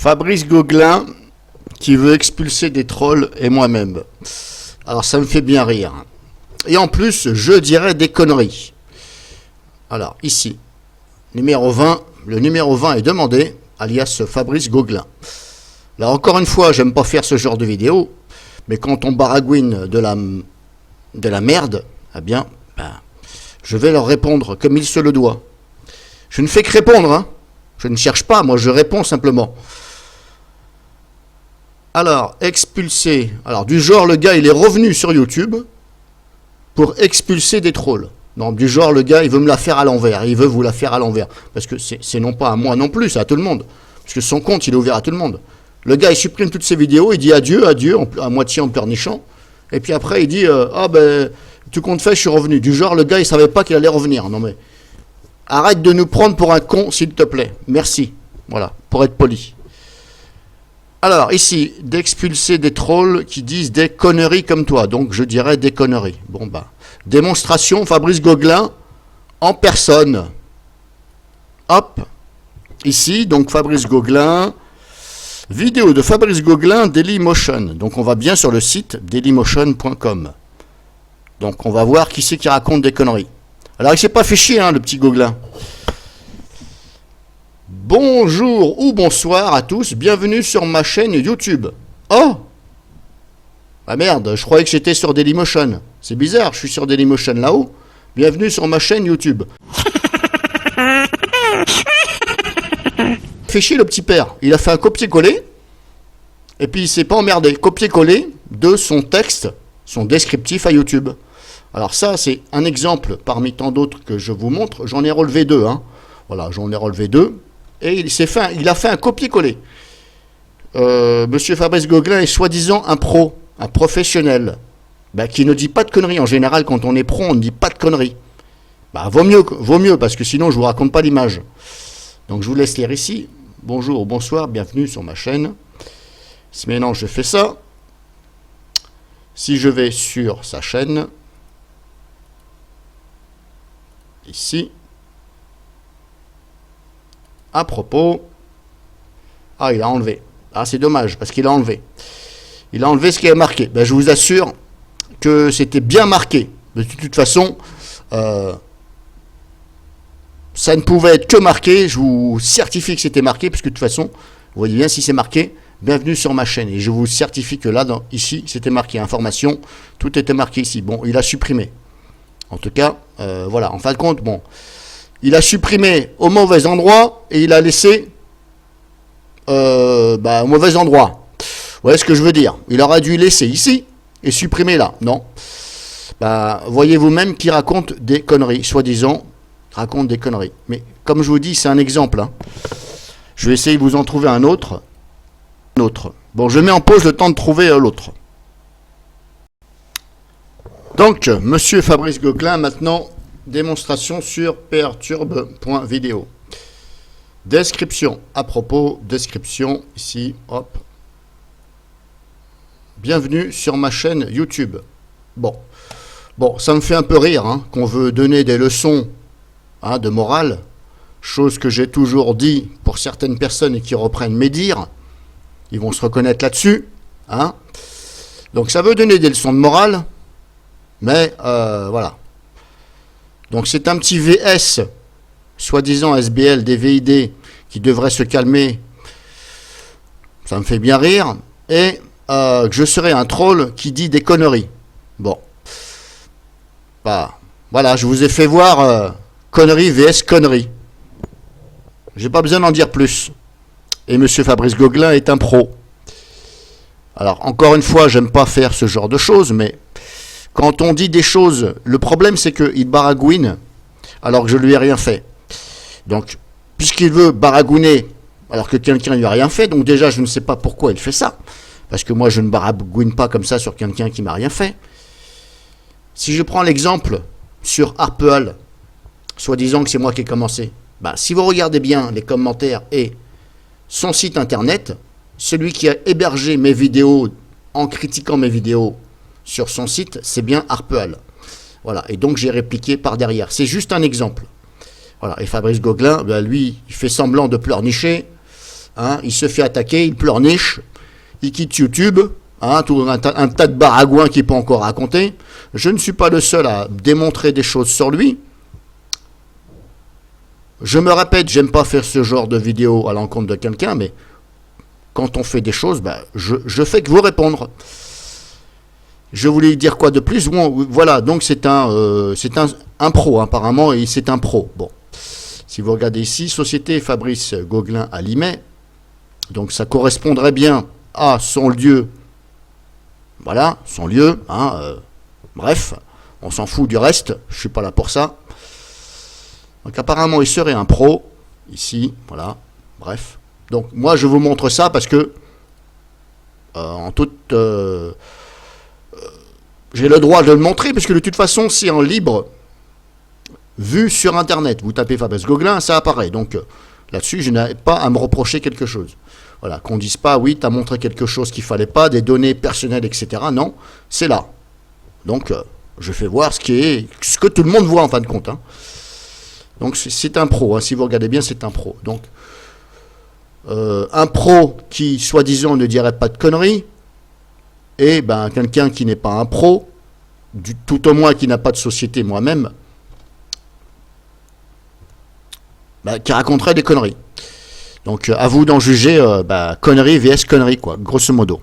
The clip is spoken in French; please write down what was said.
Fabrice Gauguin qui veut expulser des trolls et moi-même. Alors ça me fait bien rire. Et en plus, je dirais des conneries. Alors ici, numéro 20, le numéro 20 est demandé, alias Fabrice Gauguin. Là encore une fois, j'aime pas faire ce genre de vidéo, mais quand on baragouine de la merde, eh bien, je vais leur répondre comme il se le doit. Je ne fais que répondre, hein. Je ne cherche pas, moi je réponds simplement. Alors, expulser. Alors, du genre, le gars, il est revenu sur YouTube pour expulser des trolls. Non, du genre, le gars, il veut me la faire à l'envers. Il veut vous la faire à l'envers. Parce que c'est non pas à moi non plus, c'est à tout le monde. Parce que son compte, il est ouvert à tout le monde. Le gars, il supprime toutes ses vidéos, il dit adieu, adieu, à moitié en pleurnichant. Et puis après, il dit, tout compte fait, je suis revenu. Du genre, le gars, il savait pas qu'il allait revenir. Non mais, arrête de nous prendre pour un con, s'il te plaît. Merci. Voilà, pour être poli. Alors, ici, d'expulser des trolls qui disent des conneries comme toi. Donc, je dirais des conneries. Bon, démonstration, Fabrice Gauguin, en personne. Hop. Ici, donc, Fabrice Gauguin. Vidéo de Fabrice Gauguin, Dailymotion. Donc, on va bien sur le site dailymotion.com. Donc, on va voir qui c'est qui raconte des conneries. Alors, il s'est pas fait chier, hein, le petit Gauguin. Bonjour ou bonsoir à tous, bienvenue sur ma chaîne YouTube. Oh! Ah merde, je croyais que j'étais sur Dailymotion. C'est bizarre, je suis sur Dailymotion là-haut. Bienvenue sur ma chaîne YouTube. Fait chier le petit père. Il a fait un copier-coller. Et puis il s'est pas emmerdé. Copier-coller de son texte, son descriptif à YouTube. Alors ça, c'est un exemple parmi tant d'autres que je vous montre. J'en ai relevé deux. Hein. Voilà, j'en ai relevé deux. Et il a fait un copier-coller. Monsieur Fabrice Gauguin est soi-disant un pro, un professionnel, qui ne dit pas de conneries. En général, quand on est pro, on ne dit pas de conneries. Vaut mieux, parce que sinon, je ne vous raconte pas l'image. Donc, je vous laisse lire ici. Bonjour, bonsoir, bienvenue sur ma chaîne. Si maintenant je fais ça, si je vais sur sa chaîne, ici, à propos, il a enlevé. C'est dommage, parce qu'il a enlevé. Il a enlevé ce qui est marqué. Je vous assure que c'était bien marqué. De toute façon, ça ne pouvait être que marqué. Je vous certifie que c'était marqué, puisque de toute façon, vous voyez bien si c'est marqué, bienvenue sur ma chaîne. Et je vous certifie que là, ici, c'était marqué information. Tout était marqué ici. Bon, il a supprimé. En tout cas, voilà. En fin de compte, bon... Il a supprimé au mauvais endroit et il a laissé au mauvais endroit. Vous voyez ce que je veux dire? Il aurait dû laisser ici et supprimer là. Non. Voyez vous-même qui raconte des conneries. Soi-disant, raconte des conneries. Mais comme je vous dis, c'est un exemple. Hein. Je vais essayer de vous en trouver un autre. Bon, je mets en pause le temps de trouver l'autre. Donc, monsieur Fabrice Gauguin, maintenant... Démonstration sur perturbe.video. Description. À propos, description, ici, hop. Bienvenue sur ma chaîne YouTube. Bon, ça me fait un peu rire hein, qu'on veut donner des leçons de morale, chose que j'ai toujours dit pour certaines personnes et qui reprennent mes dires. Ils vont se reconnaître là-dessus. Hein. Donc ça veut donner des leçons de morale, mais voilà. Donc c'est un petit VS, soi-disant SBL, DVID, qui devrait se calmer. Ça me fait bien rire. Et que je serai un troll qui dit des conneries. Bon. Voilà, je vous ai fait voir conneries VS conneries. J'ai pas besoin d'en dire plus. Et monsieur Fabrice Gauguin est un pro. Alors, encore une fois, j'aime pas faire ce genre de choses, mais... Quand on dit des choses, le problème c'est qu'il baragouine alors que je lui ai rien fait. Donc, puisqu'il veut baragouiner alors que quelqu'un ne lui a rien fait, donc déjà je ne sais pas pourquoi il fait ça. Parce que moi je ne baragouine pas comme ça sur quelqu'un qui m'a rien fait. Si je prends l'exemple sur Harpeal, soi-disant que c'est moi qui ai commencé, si vous regardez bien les commentaires et son site internet, celui qui a hébergé mes vidéos en critiquant mes vidéos, sur son site, c'est bien Harpeal. Voilà, et donc j'ai répliqué par derrière. C'est juste un exemple. Voilà, et Fabrice Gauguin, lui, il fait semblant de pleurnicher. hein, il se fait attaquer, il pleurniche, il quitte YouTube, hein, tout un tas de baragouins qu'il peut encore raconter. Je ne suis pas le seul à démontrer des choses sur lui. Je me répète, j'aime pas faire ce genre de vidéo à l'encontre de quelqu'un, mais quand on fait des choses, ben, je fais que vous répondre. Je voulais dire quoi de plus? Bon, voilà, donc c'est un pro, apparemment, et c'est un pro. Bon, si vous regardez ici, Société Fabrice Gauguelin à Limay, donc ça correspondrait bien à son lieu, voilà, son lieu, hein, bref, on s'en fout du reste, je suis pas là pour ça. Donc apparemment, il serait un pro, ici, voilà, bref. Donc moi, je vous montre ça parce que, en toute... j'ai le droit de le montrer, parce que de toute façon, c'est en libre vue sur Internet. Vous tapez Fabrice Gauguelin, ça apparaît. Donc là-dessus, je n'ai pas à me reprocher quelque chose. Voilà, qu'on ne dise pas, oui, tu as montré quelque chose qu'il ne fallait pas, des données personnelles, etc. Non, c'est là. Donc, je fais voir ce que tout le monde voit en fin de compte. Hein. Donc, c'est un pro. Hein. Si vous regardez bien, c'est un pro. Donc, un pro qui, soi-disant, ne dirait pas de conneries, et ben, quelqu'un qui n'est pas un pro, tout au moins qui n'a pas de société moi-même, ben, qui raconterait des conneries. Donc, à vous d'en juger, conneries vs conneries, quoi, grosso modo.